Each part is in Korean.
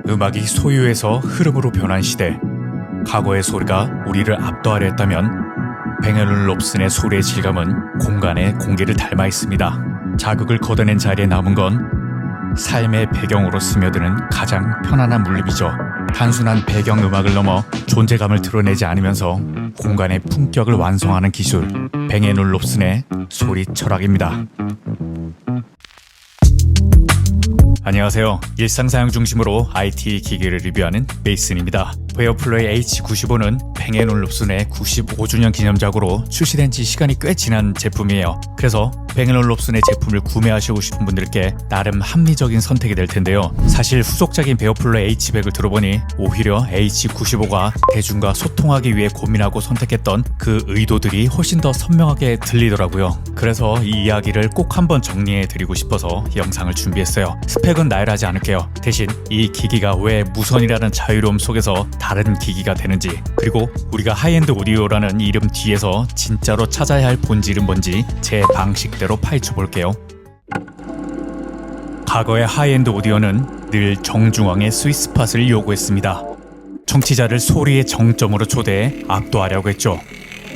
음악이 소유에서 흐름으로 변한 시대. 과거의 소리가 우리를 압도하려 했다면 뱅 앤 올ufsen의 소리의 질감은 공간의 공기를 닮아 있습니다. 자극을 걷어낸 자리에 남은 건 삶의 배경으로 스며드는 가장 편안한 물림이죠. 단순한 배경음악을 넘어 존재감을 드러내지 않으면서 공간의 품격을 완성하는 기술, 뱅 앤 올ufsen의 소리 철학입니다. 안녕하세요. 일상 사용 중심으로 IT 기기를 리뷰하는 베이슨입니다. 베어플레이 H95는 뱅 앤 올ufsen의 95주년 기념작으로 출시된 지 시간이 꽤 지난 제품이에요. 그래서 뱅 앤 올ufsen의 제품을 구매하시고 싶은 분들께 나름 합리적인 선택이 될 텐데요. 사실 후속작인 베어플레이 H100을 들어보니 오히려 H95가 대중과 소통하기 위해 고민하고 선택했던 그 의도들이 훨씬 더 선명하게 들리더라고요. 그래서 이 이야기를 꼭 한번 정리해드리고 싶어서 영상을 준비했어요. 스펙은 나열하지 않을게요. 대신 이 기기가 왜 무선이라는 자유로움 속에서 다른 기기가 되는지, 그리고 우리가 하이엔드 오디오라는 이름 뒤에서 진짜로 찾아야 할 본질은 뭔지 제 방식대로 파헤쳐 볼게요. 과거의 하이엔드 오디오는 늘 정중앙의 스윗스팟을 요구했습니다. 청취자를 소리의 정점으로 초대해 압도하려고 했죠.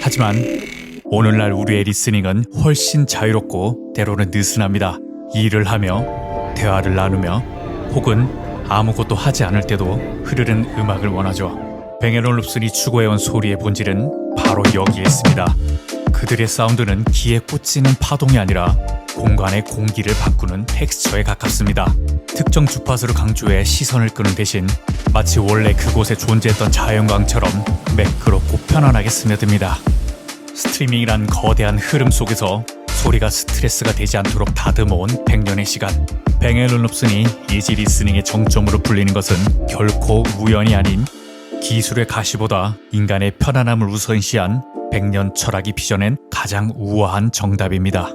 하지만 오늘날 우리의 리스닝은 훨씬 자유롭고 때로는 느슨합니다. 일을 하며 대화를 나누며 혹은 아무것도 하지 않을 때도 흐르는 음악을 원하죠. 뱅 앤 올ufsen이 추구해온 소리의 본질은 바로 여기에 있습니다. 그들의 사운드는 귀에 꽂히는 파동이 아니라 공간의 공기를 바꾸는 텍스처에 가깝습니다. 특정 주파수를 강조해 시선을 끄는 대신 마치 원래 그곳에 존재했던 자연광처럼 매끄럽고 편안하게 스며듭니다. 스트리밍이란 거대한 흐름 속에서 소리가 스트레스가 되지 않도록 다듬어온 100년의 시간. 뱅 앤 올ufsen이 이지 리스닝의 정점으로 불리는 것은 결코 우연이 아닌 기술의 가시보다 인간의 편안함을 우선시한 100년 철학이 빚어낸 가장 우아한 정답입니다.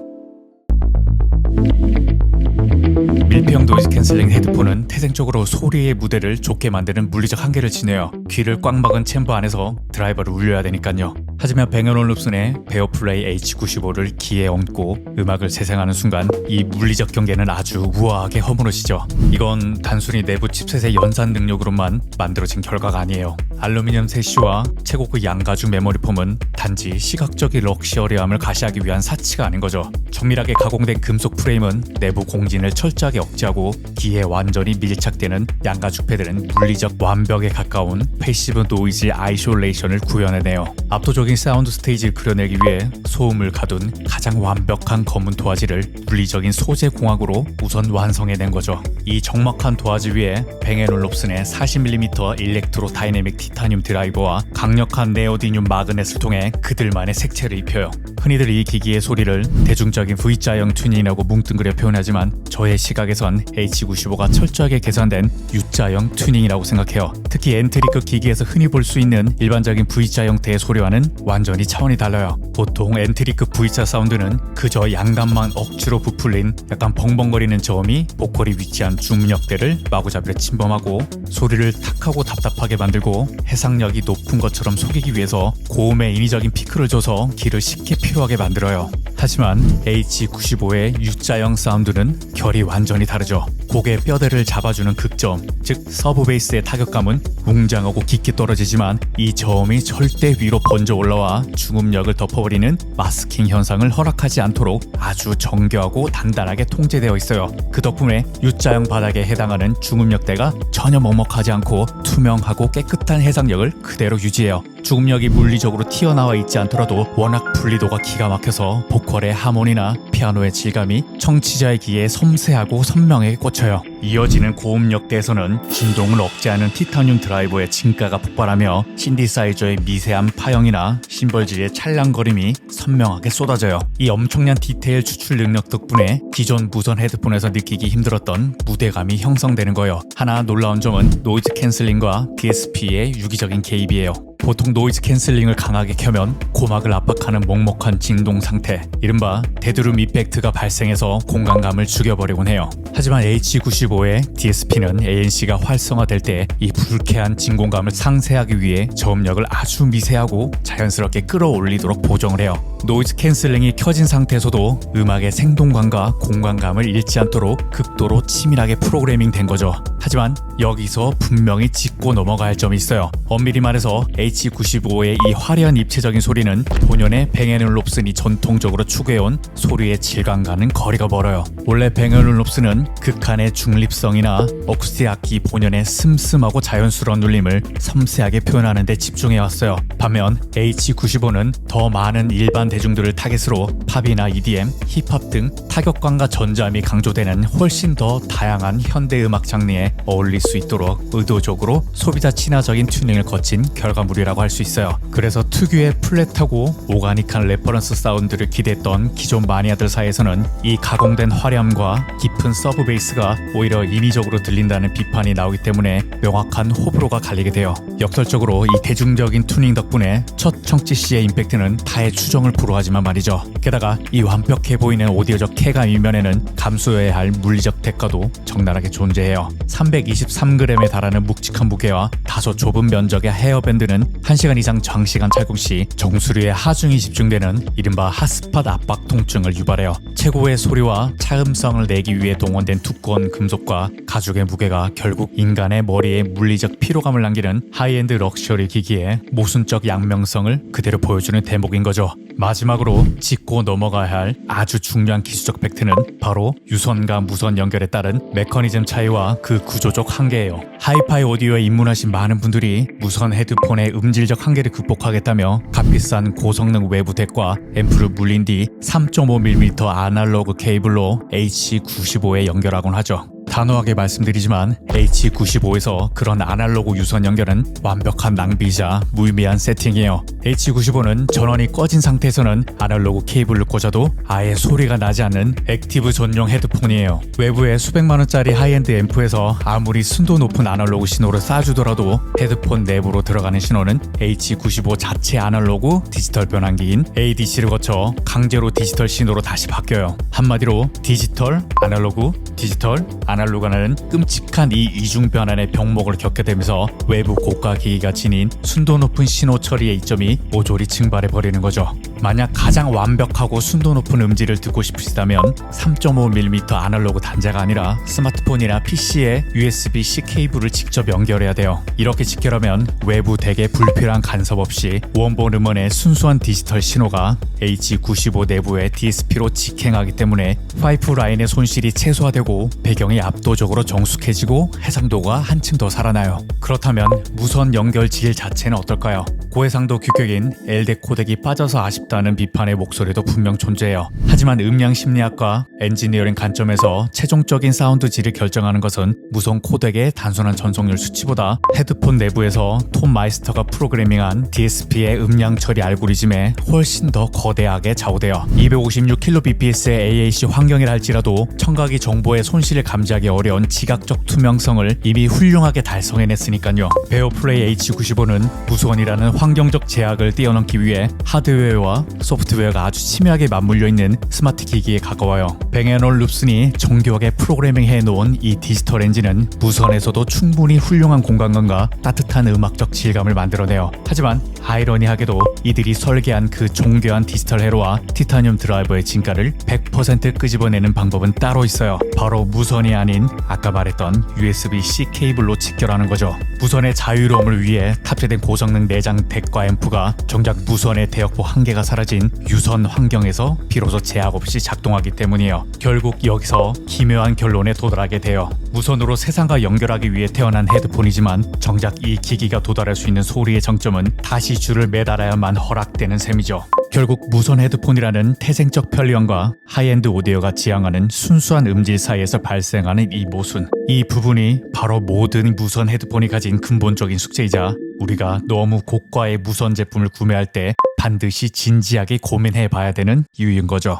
밀폐형 노이즈 캔슬링 헤드폰은 태생적으로 소리의 무대를 좁게 만드는 물리적 한계를 지녀요. 귀를 꽉 막은 챔버 안에서 드라이버를 울려야 되니까요. 하지만 뱅 앤 올ufsen의 베어플레이 H95를 귀에 얹고 음악을 재생하는 순간 이 물리적 경계는 아주 우아하게 허물어지죠. 이건 단순히 내부 칩셋의 연산 능력으로만 만들어진 결과가 아니에요. 알루미늄 세시와 최고급 양가죽 메모리 폼은 단지 시각적인 럭셔리함을 가시하기 위한 사치가 아닌 거죠. 정밀하게 가공된 금속 프레임은 내부 공진을 철저하게 억제하고 귀에 완전히 밀착되는 양가죽 패드는 물리적 완벽에 가까운 패시브 노이즈 아이솔레이션을 구현해내요. 압도적인 사운드 스테이지를 그려내기 위해 소음을 가둔 가장 완벽한 검은 도화지를 물리적인 소재 공학으로 우선 완성해낸 거죠. 이 적막한 도화지 위에 뱅 앤 올ufsen의 40mm 일렉트로 다이내믹 티타늄 드라이버와 강력한 네오디늄 마그넷을 통해 그들만의 색채를 입혀요. 흔히들 이 기기의 소리를 대중적인 V자형 튜닝이라고 뭉뚱그려 표현하지만 저의 시각에선 H95가 철저하게 계산된 U자형 튜닝이라고 생각해요. 특히 엔트리급 기기에서 흔히 볼 수 있는 일반적인 V자 형태의 소리와는 완전히 차원이 달라요. 보통 엔트리급 V자 사운드는 그저 양감만 억지로 부풀린 약간 벙벙거리는 저음이 보컬이 위치한 중력대를 마구잡이로 침범하고 소리를 탁하고 답답하게 만들고 해상력이 높은 것처럼 속이기 위해서 고음의 인위적인 피크를 줘서 귀를 쉽게 피로하게 만들어요. 하지만 H95의 U자형 사운드는 결이 완전히 다르죠. 곡의 뼈대를 잡아주는 극저음, 즉 서브 베이스의 타격감은 웅장하고 깊게 떨어지지만 이 저음이 절대 위로 번져 올라와 중음역을 덮어버리는 마스킹 현상을 허락하지 않도록 아주 정교하고 단단하게 통제되어 있어요. 그 덕분에 U자형 바닥에 해당하는 중음역대가 전혀 먹먹하지 않고 투명하고 깨끗한 해상력을 그대로 유지해요. 중음역이 물리적으로 튀어나와 있지 않더라도 워낙 분리도가 기가 막혀서 보컬의 하모니나 피아노의 질감이 청취자의 귀에 섬세하고 선명하게 꽂혀요. 이어지는 고음역대에서는 진동을 억제하는 티타늄 드라이버의 진가가 폭발하며 신디사이저의 미세한 파형이나 심벌질의 찰랑거림이 선명하게 쏟아져요. 이 엄청난 디테일 추출 능력 덕분에 기존 무선 헤드폰에서 느끼기 힘들었던 무대감이 형성되는 거예요. 하나 놀라운 점은 노이즈 캔슬링과 DSP의 유기적인 개입이에요. 보통 노이즈 캔슬링을 강하게 켜면 고막을 압박하는 먹먹한 진동 상태, 이른바 데드룸 이펙트가 발생해서 공간감을 죽여버리곤 해요. 하지만 H95의 DSP는 ANC가 활성화될 때 이 불쾌한 진공감을 상쇄하기 위해 저음력을 아주 미세하고 자연스럽게 끌어올리도록 보정을 해요. 노이즈 캔슬링이 켜진 상태에서도 음악의 생동감과 공간감을 잃지 않도록 극도로 치밀하게 프로그래밍 된 거죠. 하지만 여기서 분명히 짚고 넘어가야 할 점이 있어요. 엄밀히 말해서 H95의 이 화려한 입체적인 소리는 본연의 뱅앤올롭슨이 전통적으로 추구해온 소리의 질감과는 거리가 멀어요. 원래 뱅앤올롭슨은 극한의 중립성이나 어쿠스틱 악기 본연의 슴슴하고 자연스러운 울림을 섬세하게 표현하는 데 집중해왔어요. 반면 H95는 더 많은 일반 대중들을 타겟으로 팝이나 EDM, 힙합 등 타격감과 전자음이 강조되는 훨씬 더 다양한 현대 음악 장르에 어울릴 수 있도록 의도적으로 소비자 친화적인 튜닝을 거친 결과물이라고 할 수 있어요. 그래서 특유의 플랫하고 오가닉한 레퍼런스 사운드를 기대했던 기존 마니아들 사이에서는 이 가공된 화려함과 깊은 서브 베이스가 오히려 인위적으로 들린다는 비판이 나오기 때문에 명확한 호불호가 갈리게 돼요. 역설적으로 이 대중적인 튜닝 덕분에 첫 청취 시의 임팩트는 타의 추정을 불허하지만 말이죠. 게다가 이 완벽해 보이는 오디오적 쾌감 이면에는 감수해야 할 물리적 대가도 적나라하게 존재해요. 323g에 달하는 묵직한 무게와 다소 좁은 면적의 헤어밴드는 1시간 이상 장시간 착용 시 정수리에 하중이 집중되는 이른바 핫스팟 압박 통증을 유발해요. 최고의 소리와 차음성을 내기 위해 동원된 두꺼운 금속과 가죽의 무게가 결국 인간의 머리에 물리적 피로감을 남기는 하이엔드 럭셔리 기기의 모순적 양명성을 그대로 보여주는 대목인 거죠. 마지막으로 짚고 넘어가야 할 아주 중요한 기술적 팩트는 바로 유선과 무선 연결에 따른 메커니즘 차이와 그 구조적 한계예요. 하이파이 오디오에 입문하신 많은 분들이 무선 헤드폰의 음질적 한계를 극복하겠다며 값비싼 고성능 외부 덱과 앰프를 물린 뒤 3.5mm 아날로그 케이블로 H95에 연결하곤 하죠. 단호하게 말씀드리지만 H95에서 그런 아날로그 유선 연결은 완벽한 낭비이자 무의미한 세팅이에요. H95는 전원이 꺼진 상태에서는 아날로그 케이블을 꽂아도 아예 소리가 나지 않는 액티브 전용 헤드폰이에요. 외부에 수백만원짜리 하이엔드 앰프에서 아무리 순도 높은 아날로그 신호를 쏴주더라도 헤드폰 내부로 들어가는 신호는 H95 자체 아날로그 디지털 변환기인 ADC를 거쳐 강제로 디지털 신호로 다시 바뀌어요. 한마디로 디지털, 아날로그, 디지털, 아날로그라는 끔찍한 이 이중 변환의 병목을 겪게 되면서 외부 고가 기기가 지닌 순도 높은 신호 처리의 이점이 모조리 증발해 버리는 거죠. 만약 가장 완벽하고 순도 높은 음질을 듣고 싶으시다면 3.5mm 아날로그 단자가 아니라 스마트폰이나 PC에 USB-C 케이블을 직접 연결해야 돼요. 이렇게 직결하면 외부 덱에 불필요한 간섭 없이 원본 음원의 순수한 디지털 신호가 H95 내부의 DSP로 직행하기 때문에 파이프 라인의 손실이 최소화되고 배경이 압도적으로 정숙해지고 해상도가 한층 더 살아나요. 그렇다면 무선 연결 질 자체는 어떨까요? 고해상도 규격인 LDAC 코덱이 빠져서 아쉽다는 비판의 목소리도 분명 존재해요. 하지만 음량 심리학과 엔지니어링 관점에서 최종적인 사운드 질을 결정하는 것은 무선 코덱의 단순한 전송률 수치보다 헤드폰 내부에서 톰 마이스터가 프로그래밍한 DSP의 음량 처리 알고리즘에 훨씬 더 거대하게 좌우되어 256kbps의 AAC 환경이라 할지라도 청각이 정보의 손실을 감지하기 어려운 지각적 투명성을 이미 훌륭하게 달성해냈으니까요. 베어플레이 H95는 무선이라는 환경적 제약을 뛰어넘기 위해 하드웨어와 소프트웨어가 아주 치밀하게 맞물려 있는 스마트 기기에 가까워요. 뱅앤올룹슨이 정교하게 프로그래밍 해놓은 이 디지털 엔진은 무선에서도 충분히 훌륭한 공간감과 따뜻한 음악적 질감을 만들어내요. 하지만 아이러니하게도 이들이 설계한 그 정교한 디지털 회로와 티타늄 드라이버의 진가를 100% 끄집어내는 방법은 따로 있어요. 바로 무선이 아닌 아까 말했던 USB-C 케이블로 직결하는 거죠. 무선의 자유로움을 위해 탑재된 고성능 내장 덱과 앰프가 정작 무선의 대역폭 한계가 사라진 유선 환경에서 비로소 제약 없이 작동하기 때문이에요. 결국 여기서 기묘한 결론에 도달하게 돼요. 무선으로 세상과 연결하기 위해 태어난 헤드폰이지만 정작 이 기기가 도달할 수 있는 소리의 정점은 다시 줄을 매달아야만 허락되는 셈이죠. 결국 무선 헤드폰이라는 태생적 편리함과 하이엔드 오디오가 지향하는 순수한 음질 사이에서 발생하는 이 모순, 이 부분이 바로 모든 무선 헤드폰이 가진 근본적인 숙제이자 우리가 너무 고가의 무선 제품을 구매할 때 반드시 진지하게 고민해 봐야 되는 이유인 거죠.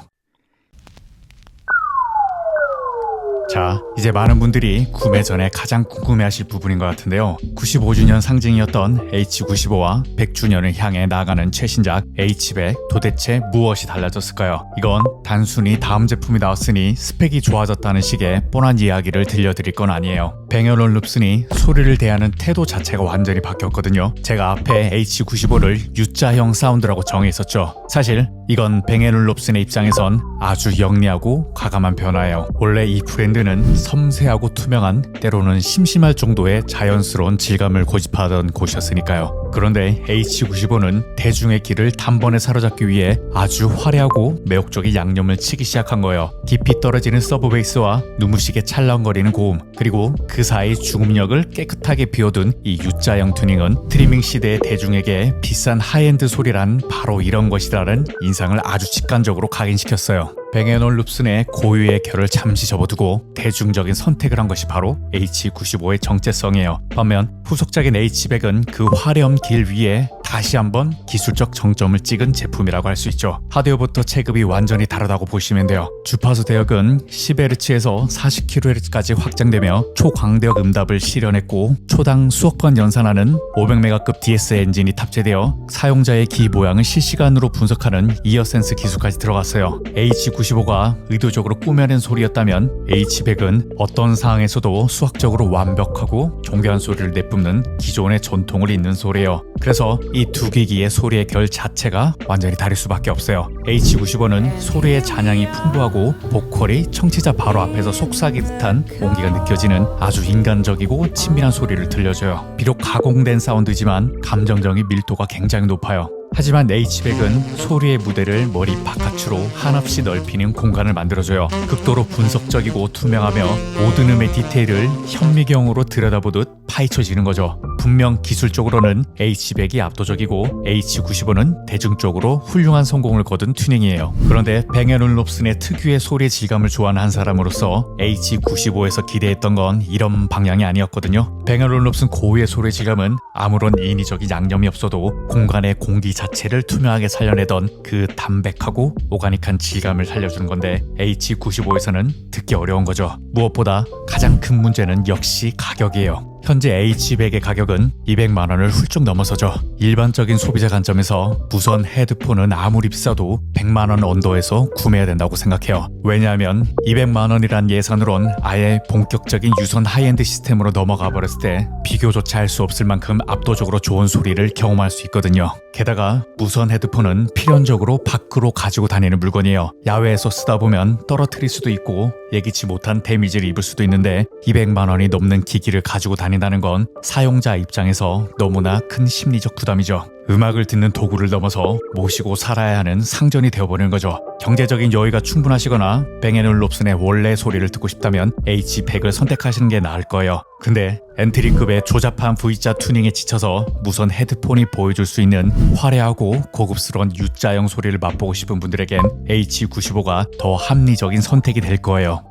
자, 이제 많은 분들이 구매 전에 가장 궁금해하실 부분인 것 같은데요. 95주년 상징이었던 H95와 100주년을 향해 나아가는 최신작 H100, 도대체 무엇이 달라졌을까요? 이건 단순히 다음 제품이 나왔으니 스펙이 좋아졌다는 식의 뻔한 이야기를 들려드릴 건 아니에요. 뱅앤올룹슨이 소리를 대하는 태도 자체가 완전히 바뀌었거든요. 제가 앞에 H95를 U자형 사운드라고 정의했었죠. 사실 이건 뱅앤올룹슨의 입장에선 아주 영리하고 과감한 변화예요. 원래 이 브랜드는 섬세하고 투명한, 때로는 심심할 정도의 자연스러운 질감을 고집하던 곳이었으니까요. 그런데 H95는 대중의 귀를 단번에 사로잡기 위해 아주 화려하고 매혹적인 양념을 치기 시작한 거예요. 깊이 떨어지는 서브 베이스와 눈부시게 찰랑거리는 고음, 그리고 그 사이 중음역을 깨끗하게 비워둔 이 U자형 튜닝은 트리밍 시대의 대중에게 비싼 하이엔드 소리란 바로 이런 것이라는 인상을 아주 직관적으로 각인시켰어요. 뱅앤올룹슨의 고유의 결을 잠시 접어두고 대중적인 선택을 한 것이 바로 H95의 정체성이에요. 반면 후속작인 H100은 그 화려한 길 위에 다시 한번 기술적 정점을 찍은 제품이라고 할 수 있죠. 하드웨어부터 체급이 완전히 다르다고 보시면 돼요. 주파수 대역은 10Hz에서 40kHz까지 확장되며 초광대역 음답을 실현했고, 초당 수억 번 연산하는 500메가급 DS 엔진이 탑재되어 사용자의 귀 모양을 실시간으로 분석하는 이어센스 기술까지 들어갔어요. H95가 의도적으로 꾸며낸 소리였다면 H100은 어떤 상황에서도 수학적으로 완벽하고 정교한 소리를 내뿜는 기존의 전통을 잇는 소리예요. 그래서 이 두 기기의 소리의 결 자체가 완전히 다를 수밖에 없어요. H95는 소리의 잔향이 풍부하고 보컬이 청취자 바로 앞에서 속삭이듯한 온기가 느껴지는 아주 인간적이고 친밀한 소리를 들려줘요. 비록 가공된 사운드지만 감정적인 밀도가 굉장히 높아요. 하지만 H100은 소리의 무대를 머리 바깥으로 한없이 넓히는 공간을 만들어줘요. 극도로 분석적이고 투명하며 모든 음의 디테일을 현미경으로 들여다보듯 파헤쳐지는 거죠. 분명 기술적으로는 H100이 압도적이고 H95는 대중적으로 훌륭한 성공을 거둔 튜닝이에요. 그런데 뱅앤올룹슨의 특유의 소리의 질감을 좋아하는 한 사람으로서 H95에서 기대했던 건 이런 방향이 아니었거든요. 뱅앤올룹슨 고유의 소리의 질감은 아무런 인위적인 양념이 없어도 공간의 공기 자체를 투명하게 살려내던 그 담백하고 오가닉한 질감을 살려주는 건데, H95에서는 듣기 어려운 거죠. 무엇보다 가장 큰 문제는 역시 가격이에요. 현재 H100의 가격은 200만 원을 훌쩍 넘어서죠. 일반적인 소비자 관점에서 무선 헤드폰은 아무리 비싸도 100만 원 언더에서 구매해야 된다고 생각해요. 왜냐하면 200만 원이란 예산으론 아예 본격적인 유선 하이엔드 시스템으로 넘어가 버렸을 때 비교조차 할 수 없을 만큼 압도적으로 좋은 소리를 경험할 수 있거든요. 게다가 무선 헤드폰은 필연적으로 밖으로 가지고 다니는 물건이에요. 야외에서 쓰다 보면 떨어뜨릴 수도 있고 예기치 못한 데미지를 입을 수도 있는데, 200만 원이 넘는 기기를 가지고 다닌다는 건 사용자 입장에서 너무나 큰 심리적 부담이죠. 음악을 듣는 도구를 넘어서 모시고 살아야 하는 상전이 되어버리는 거죠. 경제적인 여유가 충분하시거나 뱅앤올룹슨의 원래 소리를 듣고 싶다면 H100을 선택하시는 게 나을 거예요. 근데 엔트리급의 조잡한 V자 튜닝에 지쳐서 무선 헤드폰이 보여줄 수 있는 화려하고 고급스러운 U자형 소리를 맛보고 싶은 분들에겐 H95가 더 합리적인 선택이 될 거예요.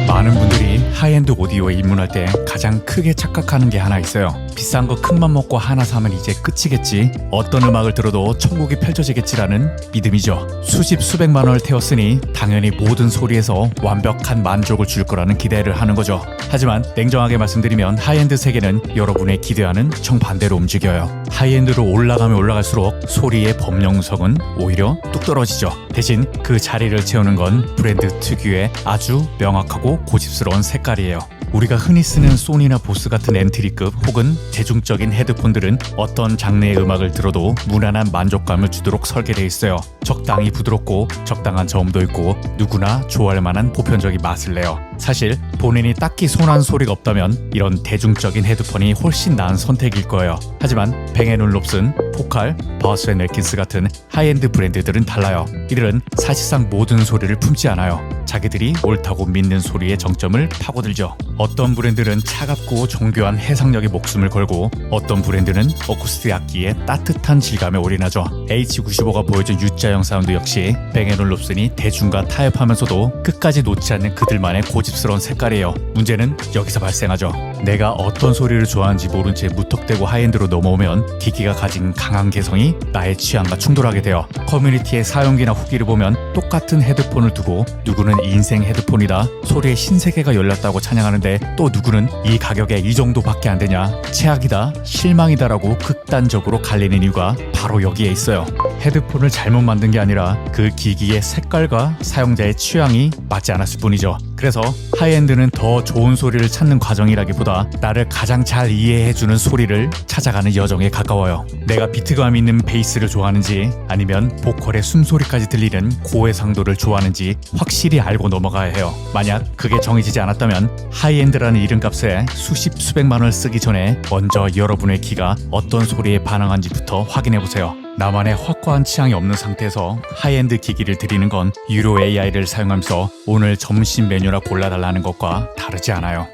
많은 분들이 하이엔드 오디오에 입문할 때 가장 크게 착각하는 게 하나 있어요. 비싼 거 큰맘 먹고 하나 사면 이제 끝이겠지, 어떤 음악을 들어도 천국이 펼쳐지겠지라는 믿음이죠. 수십 수백만 원을 태웠으니 당연히 모든 소리에서 완벽한 만족을 줄 거라는 기대를 하는 거죠. 하지만 냉정하게 말씀드리면 하이엔드 세계는 여러분의 기대와는 정반대로 움직여요. 하이엔드로 올라가면 올라갈수록 소리의 범용성은 오히려 뚝 떨어지죠. 대신 그 자리를 채우는 건 브랜드 특유의 아주 명확하고 고집스러운 색깔이에요. 우리가 흔히 쓰는 소니나 보스 같은 엔트리급 혹은 대중적인 헤드폰들은 어떤 장르의 음악을 들어도 무난한 만족감을 주도록 설계되어 있어요. 적당히 부드럽고 적당한 저음도 있고 누구나 좋아할 만한 보편적인 맛을 내요. 사실 본인이 딱히 선호하는 소리가 없다면 이런 대중적인 헤드폰이 훨씬 나은 선택일 거예요. 하지만 뱅앤올룹슨, 포칼, 버스 앤 앨킨스 같은 하이엔드 브랜드들은 달라요. 이들은 사실상 모든 소리를 품지 않아요. 자기들이 옳다고 믿는 소리의 정점을 파고들죠. 어떤 브랜드는 차갑고 정교한 해상력에 목숨을 걸고, 어떤 브랜드는 어쿠스틱 악기의 따뜻한 질감에 올인하죠. H95가 보여준 U자형 사운드 역시 뱅앤올룹슨이 대중과 타협하면서도 끝까지 놓지 않는 그들만의 고집스러운 색깔이에요. 문제는 여기서 발생하죠. 내가 어떤 소리를 좋아하는지 모른 채 무턱대고 하이엔드로 넘어오면 기기가 가진 강한 개성이 나의 취향과 충돌하게 돼요. 커뮤니티의 사용기나 후기를 보면 똑같은 헤드폰을 두고 누구는 인생 헤드폰이다, 소리의 신세계가 열렸다고 찬양하는데 또 누구는 이 가격에 이 정도밖에 안 되냐, 최악이다, 실망이다 라고 극단적으로 갈리는 이유가 바로 여기에 있어요. 헤드폰을 잘못 만든 게 아니라 그 기기의 색깔과 사용자의 취향이 맞지 않았을 뿐이죠. 그래서 하이엔드는 더 좋은 소리를 찾는 과정이라기보다 나를 가장 잘 이해해주는 소리를 찾아가는 여정에 가까워요. 내가 비트감 있는 베이스를 좋아하는지 아니면 보컬의 숨소리까지 들리는 고해상도를 좋아하는지 확실히 알고 넘어가야 해요. 만약 그게 정해지지 않았다면 하이엔드라는 이름값에 수십 수백만 원을 쓰기 전에 먼저 여러분의 귀가 어떤 소리에 반응한지부터 확인해보세요. 나만의 확고한 취향이 없는 상태에서 하이엔드 기기를 드리는 건 유료 AI를 사용하면서 오늘 점심 메뉴나 골라달라는 것과 다르지 않아요.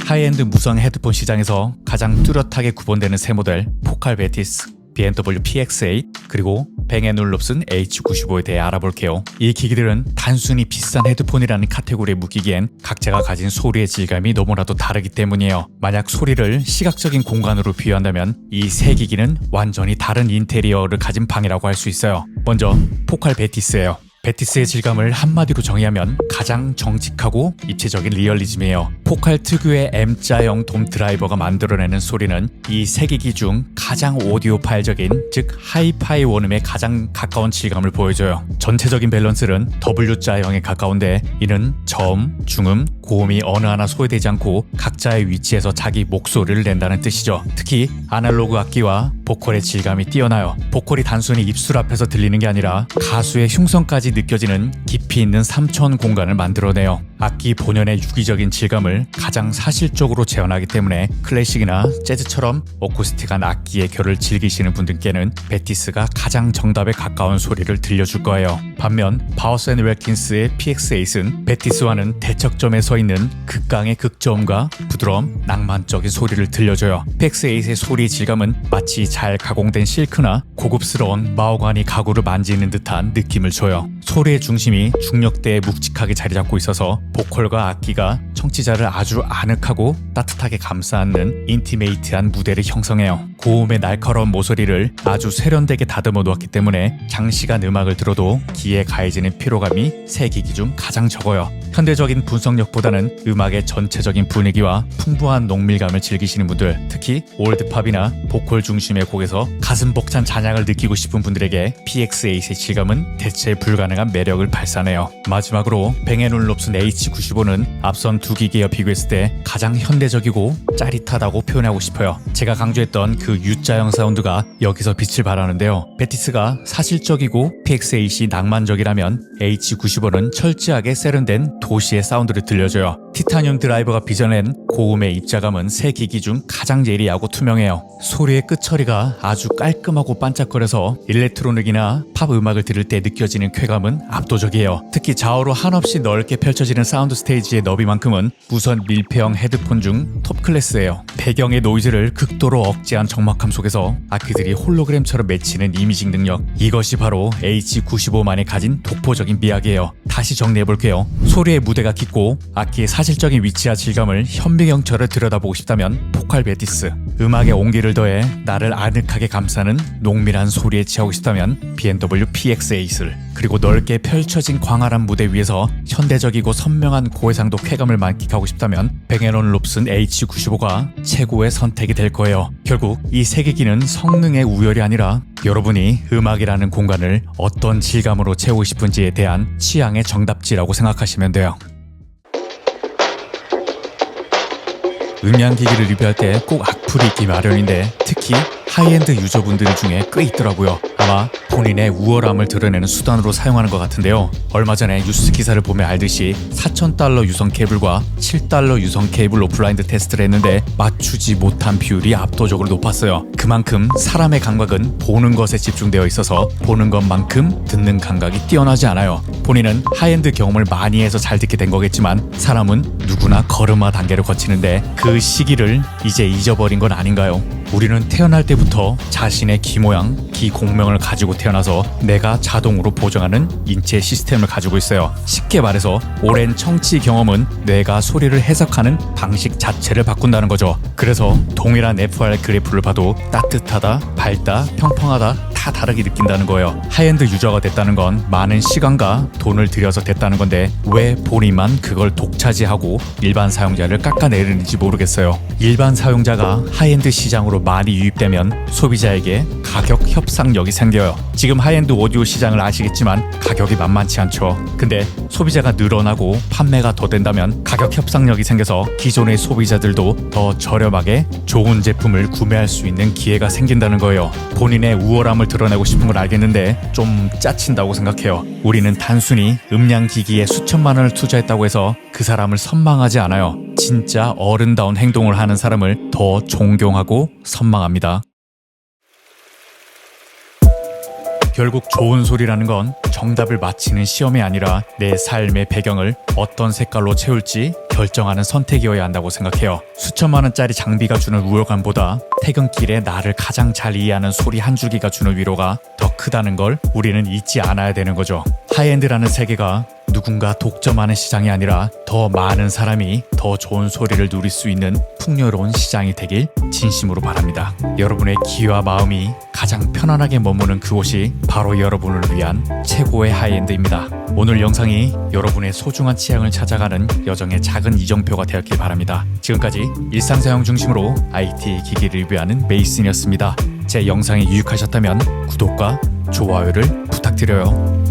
하이엔드 무선 헤드폰 시장에서 가장 뚜렷하게 구분되는 세 모델 포칼 베티스, BMW PX8 그리고 뱅앤올롭슨 H95에 대해 알아볼게요. 이 기기들은 단순히 비싼 헤드폰이라는 카테고리에 묶이기엔 각자가 가진 소리의 질감이 너무나도 다르기 때문이에요. 만약 소리를 시각적인 공간으로 비유한다면 이 세 기기는 완전히 다른 인테리어를 가진 방이라고 할 수 있어요. 먼저 포칼 베티스예요. 베티스의 질감을 한마디로 정의하면 가장 정직하고 입체적인 리얼리즘이에요. 포칼 특유의 M자형 돔 드라이버가 만들어내는 소리는 이 세 기기 중 가장 오디오파일적인, 즉 하이파이 원음에 가장 가까운 질감을 보여줘요. 전체적인 밸런스는 W자형에 가까운데 이는 저음, 중음, 고음이 어느 하나 소외되지 않고 각자의 위치에서 자기 목소리를 낸다는 뜻이죠. 특히 아날로그 악기와 보컬의 질감이 뛰어나요. 보컬이 단순히 입술 앞에서 들리는 게 아니라 가수의 흉성까지 느껴지는 깊이 있는 삼천 공간을 만들어내요. 악기 본연의 유기적인 질감을 가장 사실적으로 재현하기 때문에 클래식이나 재즈처럼 어쿠스틱한 악기의 결을 즐기시는 분들께는 베티스가 가장 정답에 가까운 소리를 들려줄 거예요. 반면 바우스 앤 웨킨스의 PX8은 베티스와는 대척점에 서 있는 극강의 극저음과 부드러움, 낭만적인 소리를 들려줘요. PX8의 소리 질감은 마치 잘 가공된 실크나 고급스러운 마호가니 가구를 만지는 듯한 느낌을 줘요. 소리의 중심이 중력대에 묵직하게 자리 잡고 있어서 보컬과 악기가 청취자를 아주 아늑하고 따뜻하게 감싸안는 인티메이트한 무대를 형성해요. 고음의 날카로운 모서리를 아주 세련되게 다듬어 놓았기 때문에 장시간 음악을 들어도 귀에 가해지는 피로감이 세 기기 중 가장 적어요. 현대적인 분석력보다는 음악의 전체적인 분위기와 풍부한 농밀감을 즐기시는 분들, 특히 올드팝이나 보컬 중심의 곡에서 가슴 벅찬 잔향을 느끼고 싶은 분들에게 PX8의 질감은 대체 불가능한 매력을 발산해요. 마지막으로 뱅앤올롭슨 H95는 앞선 두 기기와 비교했을 때 가장 현대적이고 짜릿하다고 표현하고 싶어요. 제가 강조했던 그 U자형 사운드가 여기서 빛을 발하는데요. 베티스가 사실적이고 PX8이 낭만적이라면 H95는 철저하게 세련된 도시의 사운드를 들려줘요. 티타늄 드라이버가 빚어낸 고음의 입자감은 세 기기 중 가장 예리하고 투명해요. 소리의 끝처리가 아주 깔끔하고 반짝거려서 일렉트로닉이나 팝 음악을 들을 때 느껴지는 쾌감은 압도적이에요. 특히 좌우로 한없이 넓게 펼쳐지는 사운드 스테이지의 너비만큼은 무선 밀폐형 헤드폰 중 톱 클래스예요. 배경의 노이즈를 극도로 억제한 적막함 속에서 악기들이 홀로그램처럼 맺히는 이미징 능력, 이것이 바로 H95만이 가진 독보적인 미학이에요. 다시 정리해볼게요. 소리의 무대가 깊고 악기의 사실적인 위치와 질감을 현미경처럼 들여다보고 싶다면 포칼 베티스, 음악에 온기를 더해 나를 아늑하게 감싸는 농밀한 소리에 취하고 싶다면 BMW PX8을, 그리고 넓게 펼쳐진 광활한 무대 위에서 현대적이고 선명한 고해상도 쾌감을 만끽하고 싶다면 뱅앤올롭슨 H95가 최고의 선택이 될 거예요. 결국 이 세 기기는 성능의 우열이 아니라 여러분이 음악이라는 공간을 어떤 질감으로 채우고 싶은지에 대한 취향의 정답지라고 생각하시면 돼요. 음향기기를 리뷰할 때 꼭 악플이 있기 마련인데 특히 하이엔드 유저분들 중에 꽤 있더라고요. 아마 본인의 우월함을 드러내는 수단으로 사용하는 것 같은데요. 얼마 전에 뉴스 기사를 보면 알듯이 $4,000 유선 케이블과 $7 유선 케이블로 블라인드 테스트를 했는데 맞추지 못한 비율이 압도적으로 높았어요. 그만큼 사람의 감각은 보는 것에 집중되어 있어서 보는 것만큼 듣는 감각이 뛰어나지 않아요. 본인은 하이엔드 경험을 많이 해서 잘 듣게 된 거겠지만 사람은 누구나 걸음마 단계를 거치는데 그 시기를 이제 잊어버린 건 아닌가요? 우리는 태어날 때부터 자신의 귀 모양, 귀 공명을 가지고 태어나서 내가 자동으로 보정하는 인체 시스템을 가지고 있어요. 쉽게 말해서 오랜 청취 경험은 뇌가 소리를 해석하는 방식 자체를 바꾼다는 거죠. 그래서 동일한 FR 그래프를 봐도 따뜻하다, 밝다, 평평하다 다 다르게 느낀다는 거예요. 하이엔드 유저가 됐다는 건 많은 시간과 돈을 들여서 됐다는 건데 왜 본인만 그걸 독차지하고 일반 사용자를 깎아내리는지 모르겠어요. 일반 사용자가 하이엔드 시장으로 많이 유입되면 소비자에게 가격 협상력이 생겨요. 지금 하이엔드 오디오 시장을 아시겠지만 가격이 만만치 않죠. 근데 소비자가 늘어나고 판매가 더 된다면 가격 협상력이 생겨서 기존의 소비자들도 더 저렴하게 좋은 제품을 구매할 수 있는 기회가 생긴다는 거예요. 본인의 우월함을 드러내고 싶은 걸 알겠는데 좀 짜친다고 생각해요. 우리는 단순히 음량기기에 수천만 원을 투자했다고 해서 그 사람을 선망하지 않아요. 진짜 어른다운 행동을 하는 사람을 더 존경하고 선망합니다. 결국 좋은 소리라는 건 정답을 맞히는 시험이 아니라 내 삶의 배경을 어떤 색깔로 채울지 결정하는 선택이어야 한다고 생각해요. 수천만 원짜리 장비가 주는 우월감보다 퇴근길에 나를 가장 잘 이해하는 소리 한 줄기가 주는 위로가 더 크다는 걸 우리는 잊지 않아야 되는 거죠. 하이엔드라는 세계가 누군가 독점하는 시장이 아니라 더 많은 사람이 더 좋은 소리를 누릴 수 있는 풍요로운 시장이 되길 진심으로 바랍니다. 여러분의 귀와 마음이 가장 편안하게 머무는 그곳이 바로 여러분을 위한 최고의 하이엔드입니다. 오늘 영상이 여러분의 소중한 취향을 찾아가는 여정의 작은 이정표가 되었길 바랍니다. 지금까지 일상사용 중심으로 IT 기기 리뷰하는 메이슨이었습니다. 제 영상이 유익하셨다면 구독과 좋아요를 부탁드려요.